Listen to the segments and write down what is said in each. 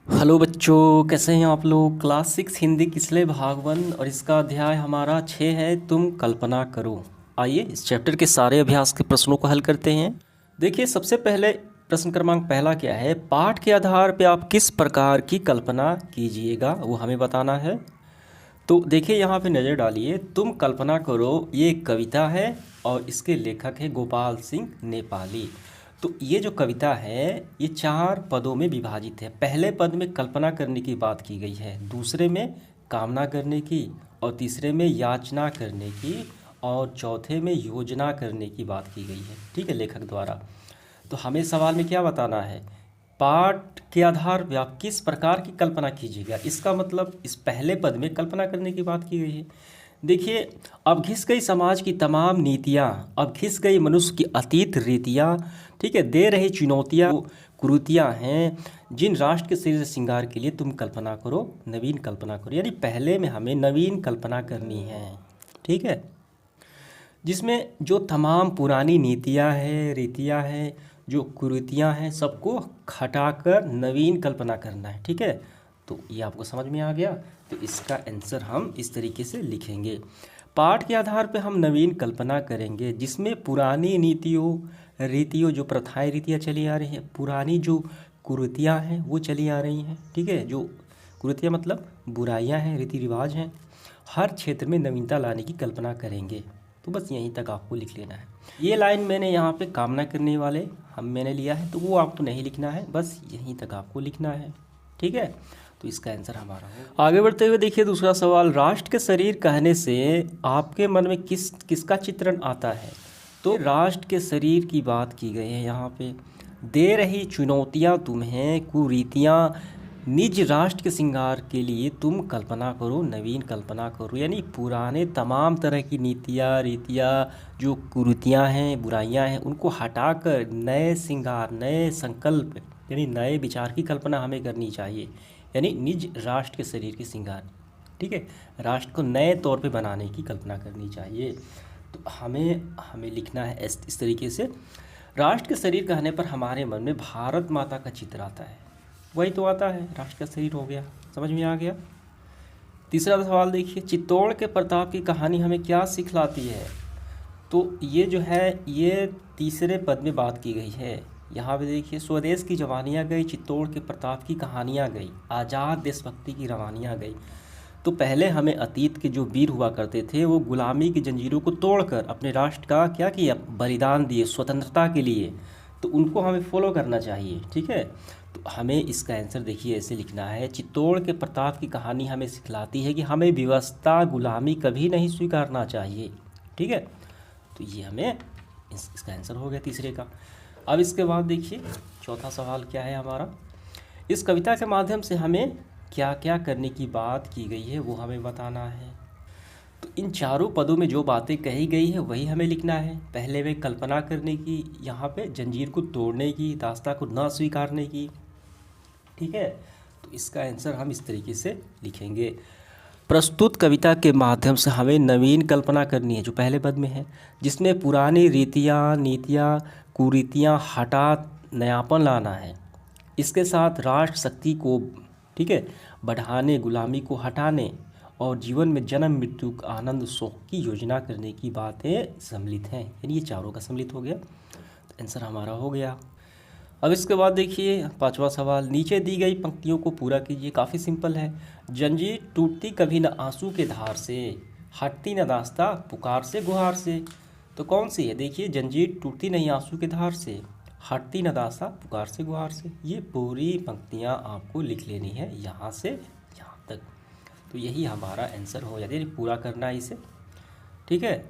Hello बच्चों, कैसे हैं आप लोग। क्लास 6 हिंदी किसले भाग 1 और इसका अध्याय हमारा 6 है, तुम कल्पना करो। आइए इस चैप्टर के सारे अभ्यास के प्रश्नों को हल करते हैं। देखिए, सबसे पहले प्रश्न क्रमांक पहला क्या है। पाठ के आधार पे आप किस प्रकार की कल्पना कीजिएगा, वो हमें बताना है। तो देखिए, यहाँ पे नज़र डालिए। तुम कल्पना करो, ये एक कविता है और इसके लेखक है गोपाल सिंह नेपाली। तो ये जो कविता है ये 4 पदों में विभाजित है। पहले पद में कल्पना करने की बात की गई है, दूसरे में कामना करने की, और तीसरे में याचना करने की, और चौथे में योजना करने की बात की गई है, ठीक है, लेखक द्वारा। तो हमें सवाल में क्या बताना है, पाठ के आधार पर आप किस प्रकार की कल्पना कीजिएगा। इसका मतलब इस पहले पद में कल्पना करने की बात की गई है। देखिए, अब घिस गई समाज की तमाम नीतियाँ, अब घिस गई मनुष्य की अतीत रीतियाँ, ठीक है, दे रही चुनौतियाँ कुरीतियाँ हैं, जिन राष्ट्र के शरीर श्रृंगार के लिए तुम कल्पना करो, नवीन कल्पना करो। यानी पहले में हमें नवीन कल्पना करनी है, ठीक है, जिसमें जो तमाम पुरानी नीतियाँ हैं, रीतियाँ हैं, जो कुरीतियाँ हैं, सबको हटाकर नवीन कल्पना करना है, ठीक है। तो ये आपको समझ में आ गया। तो इसका आंसर हम इस तरीके से लिखेंगे। पाठ के आधार पे हम नवीन कल्पना करेंगे, जिसमें पुरानी नीतियों रीतियों जो प्रथाएं रीतियाँ चली आ रही हैं, पुरानी जो कुरीतियाँ हैं वो चली आ रही हैं, ठीक है। जो कुरीतियाँ मतलब बुराइयाँ हैं, रीति रिवाज हैं, हर क्षेत्र में नवीनता लाने की कल्पना करेंगे। तो बस यहीं तक आपको लिख लेना है। ये लाइन मैंने यहाँ पे कामना करने वाले मैंने लिया है, तो वो आपको नहीं लिखना है, बस यहीं तक आपको लिखना है, ठीक है। तो इसका आंसर हमारा है। आगे बढ़ते हुए देखिए दूसरा सवाल, राष्ट्र के शरीर कहने से आपके मन में किसका चित्रण आता है। तो राष्ट्र के शरीर की बात की गई है यहाँ पे। दे रही चुनौतियाँ तुम्हें कुरीतियाँ, निज राष्ट्र के श्रृंगार के लिए तुम कल्पना करो, नवीन कल्पना करो। यानी पुराने तमाम तरह की नीतियाँ रीतियाँ जो कुरीतियाँ हैं, बुराइयाँ हैं, उनको हटाकर नए श्रृंगार, नए संकल्प, यानी नए विचार की कल्पना हमें करनी चाहिए। यानी निज राष्ट्र के शरीर के श्रृंगार, ठीक है, राष्ट्र को नए तौर पे बनाने की कल्पना करनी चाहिए। तो हमें लिखना है इस तरीके से। राष्ट्र के शरीर कहने पर हमारे मन में भारत माता का चित्र आता है, वही तो आता है, राष्ट्र का शरीर हो गया, समझ में आ गया। तीसरा सवाल देखिए, चित्तौड़ के प्रताप की कहानी हमें क्या सिखलाती है। तो ये जो है ये तीसरे पद में बात की गई है। यहाँ पे देखिए, स्वदेश की जवानियाँ गई, चित्तौड़ के प्रताप की कहानियाँ गई, आज़ाद देशभक्ति की रवानियाँ गई। तो पहले हमें अतीत के जो वीर हुआ करते थे वो गुलामी की जंजीरों को तोड़कर अपने राष्ट्र का क्या किया, बलिदान दिए स्वतंत्रता के लिए। तो उनको हमें फॉलो करना चाहिए, ठीक है। तो हमें इसका आंसर देखिए ऐसे लिखना है, चित्तौड़ के प्रताप की कहानी हमें सिखलाती है कि हमें व्यवस्था गुलामी कभी नहीं स्वीकारना चाहिए, ठीक है। तो ये हमें इसका आंसर हो गया तीसरे का। अब इसके बाद देखिए चौथा सवाल क्या है हमारा, इस कविता के माध्यम से हमें क्या क्या करने की बात की गई है वो हमें बताना है। तो इन चारों पदों में जो बातें कही गई है वही हमें लिखना है। पहले में कल्पना करने की, यहाँ पे जंजीर को तोड़ने की, दास्ता को न स्वीकारने की, ठीक है। तो इसका आंसर हम इस तरीके से लिखेंगे। प्रस्तुत कविता के माध्यम से हमें नवीन कल्पना करनी है, जो पहले पद में है, जिसमें पुरानी रीतियाँ नीतियाँ कुरीतियाँ हटा नयापन लाना है। इसके साथ राष्ट्र शक्ति को, ठीक है, बढ़ाने, गुलामी को हटाने और जीवन में जन्म मृत्यु का आनंद सुख की योजना करने की बातें सम्मिलित हैं। यानी ये चारों का सम्मिलित हो गया। तो आंसर हमारा हो गया। अब इसके बाद देखिए पांचवा सवाल, नीचे दी गई पंक्तियों को पूरा कीजिए। काफ़ी सिंपल है। जंजीर टूटती कभी न आंसू के धार से, हटती न दास्ता पुकार से गुहार से। तो कौन सी है, देखिए, जंजीर टूटती नहीं आंसू के धार से, हटती न दास्ता पुकार से गुहार से। ये पूरी पंक्तियाँ आपको लिख लेनी है यहाँ से यहाँ तक। तो यही हमारा आंसर हो जाता है, पूरा करना है इसे, ठीक है।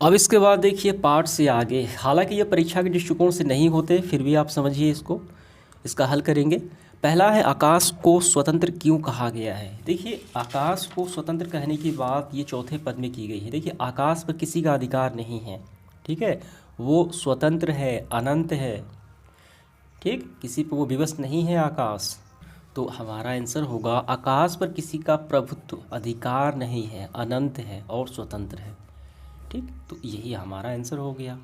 अब इसके बाद देखिए पाठ से आगे, हालांकि ये परीक्षा के दृष्टिकोण से नहीं होते, फिर भी आप समझिए इसको, इसका हल करेंगे। पहला है, आकाश को स्वतंत्र क्यों कहा गया है। देखिए, आकाश को स्वतंत्र कहने की बात ये चौथे पद में की गई है। देखिए, आकाश पर किसी का अधिकार नहीं है, ठीक है, वो स्वतंत्र है, अनंत है, ठीक, किसी पर वो विवश नहीं है आकाश। तो हमारा आंसर होगा, आकाश पर किसी का प्रभुत्व अधिकार नहीं है, अनंत है और स्वतंत्र है, ठीक। तो यही हमारा आंसर हो गया।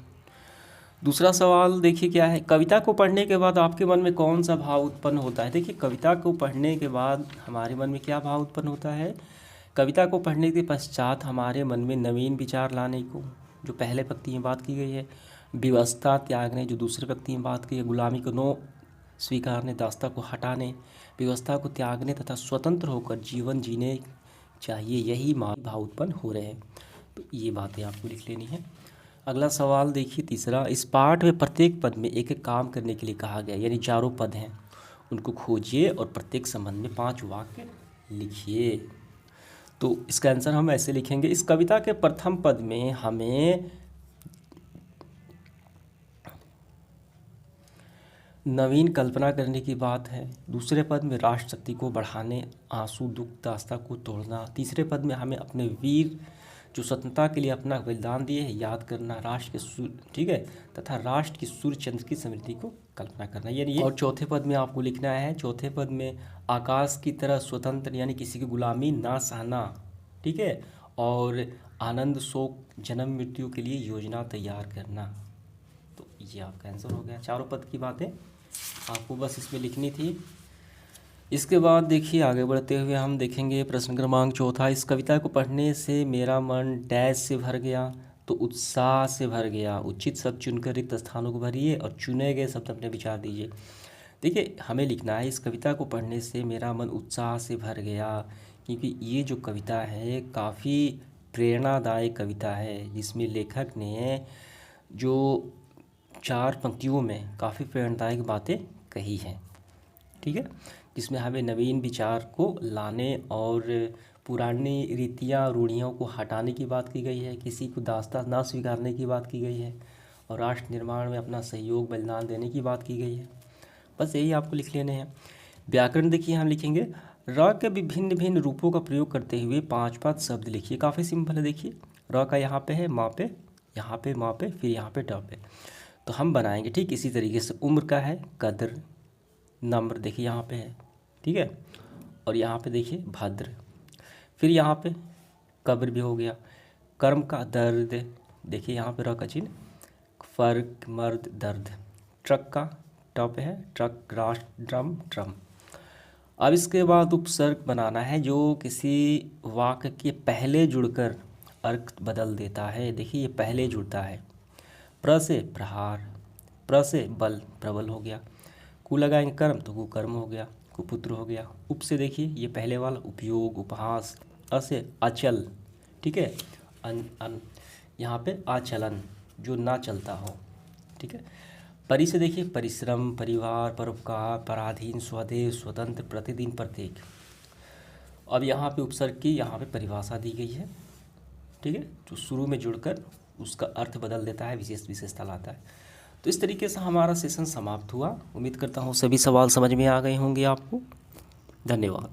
दूसरा सवाल देखिए क्या है, कविता को पढ़ने के बाद आपके मन में कौन सा भाव उत्पन्न होता है। देखिए कविता को पढ़ने के बाद हमारे मन में क्या भाव उत्पन्न होता है। कविता को पढ़ने के पश्चात हमारे मन में नवीन विचार लाने को, जो पहले पंक्ति में बात की गई है, व्यवस्था त्यागने, जो दूसरे पंक्ति में बात की है, गुलामी को नो स्वीकारने, दास्ता को हटाने, व्यवस्था को त्यागने तथा स्वतंत्र होकर जीवन जीने चाहिए, यही भाव उत्पन्न हो रहे हैं। तो ये बातें आपको लिख लेनी है। अगला सवाल देखिए तीसरा, इस पाठ में प्रत्येक पद में एक एक काम करने के लिए कहा गया, यानी चारों पद हैं उनको खोजिए और प्रत्येक संबंध में 5 वाक्य लिखिए। तो इसका आंसर हम ऐसे लिखेंगे, इस कविता के प्रथम पद में हमें नवीन कल्पना करने की बात है, दूसरे पद में राष्ट्र शक्ति को बढ़ाने, आंसू दुख दास्ता को तोड़ना, तीसरे पद में हमें अपने वीर जो स्वतंत्रता के लिए अपना बलिदान दिए है याद करना, राष्ट्र के ठीक है, तथा राष्ट्र की सूर्य चंद्र की समृद्धि को कल्पना करना, यानी ये। और चौथे पद में आपको लिखना है, चौथे पद में आकाश की तरह स्वतंत्र, यानी किसी की गुलामी ना सहना, ठीक है, और आनंद शोक जन्म मृत्यु के लिए योजना तैयार करना। तो ये आपका आंसर हो गया। चारों पद की बातें आपको बस इसमें लिखनी थी। इसके बाद देखिए आगे बढ़ते हुए हम देखेंगे प्रश्न क्रमांक चौथा, इस कविता को पढ़ने से मेरा मन डैश से भर गया, तो उत्साह से भर गया। उचित शब्द चुनकर रिक्त स्थानों को भरिए और चुने गए शब्द अपने विचार दीजिए। देखिए हमें लिखना है, इस कविता को पढ़ने से मेरा मन उत्साह से भर गया, क्योंकि ये जो कविता है काफ़ी प्रेरणादायक कविता है, जिसमें लेखक ने जो 4 पंक्तियों में काफ़ी प्रेरणादायक बातें कही हैं, ठीक है, जिसमें हमें नवीन विचार को लाने और पुरानी रीतियाँ रूढ़ियों को हटाने की बात की गई है, किसी को दास्ता ना स्वीकारने की बात की गई है, और राष्ट्र निर्माण में अपना सहयोग बलिदान देने की बात की गई है। बस यही आपको लिख लेने हैं। व्याकरण देखिए हम लिखेंगे, र के विभिन्न भिन्न रूपों का प्रयोग करते हुए 5 शब्द लिखिए। काफ़ी सिंपल है, देखिए र का यहाँ पे है, माँ पे, यहाँ पे माँ पे, फिर यहाँ पे ट पे, तो हम बनाएंगे ठीक इसी तरीके से। उम्र का है कद्र, नम्र देखिए यहाँ पे है, ठीक है, और यहाँ पे देखिए भद्र, फिर यहाँ पे कब्र भी हो गया। कर्म का दर्द देखिए यहाँ पे र का चिन्ह, फर्क मर्द दर्द। ट्रक का ट पे है, ट्रक राष्ट्र ड्रम ड्रम। अब इसके बाद उपसर्ग बनाना है जो किसी वाक्य के पहले जुड़कर अर्थ बदल देता है। देखिए ये पहले जुड़ता है, प्र से प्रहार, प्र से बल प्रबल हो गया, कु लगाएंगे कर्म तो कुकर्म हो गया, कुपुत्र हो गया। उप से देखिए ये पहले वाला उपयोग उपहास, अ से अचल, ठीक है, यहाँ पे आचलन जो ना चलता हो, ठीक है। परि से देखिए परिश्रम, परिवार, परोपकार, पराधीन, स्वदेश, स्वतंत्र, प्रतिदिन, प्रत्येक। अब यहाँ पे उपसर्ग की यहाँ पे परिभाषा दी गई है, ठीक है, जो शुरू में जुड़कर उसका अर्थ बदल देता है, विशेषता लाता है। तो इस तरीके से हमारा सेशन समाप्त हुआ। उम्मीद करता हूँ सभी सवाल समझ में आ गए होंगे आपको। धन्यवाद।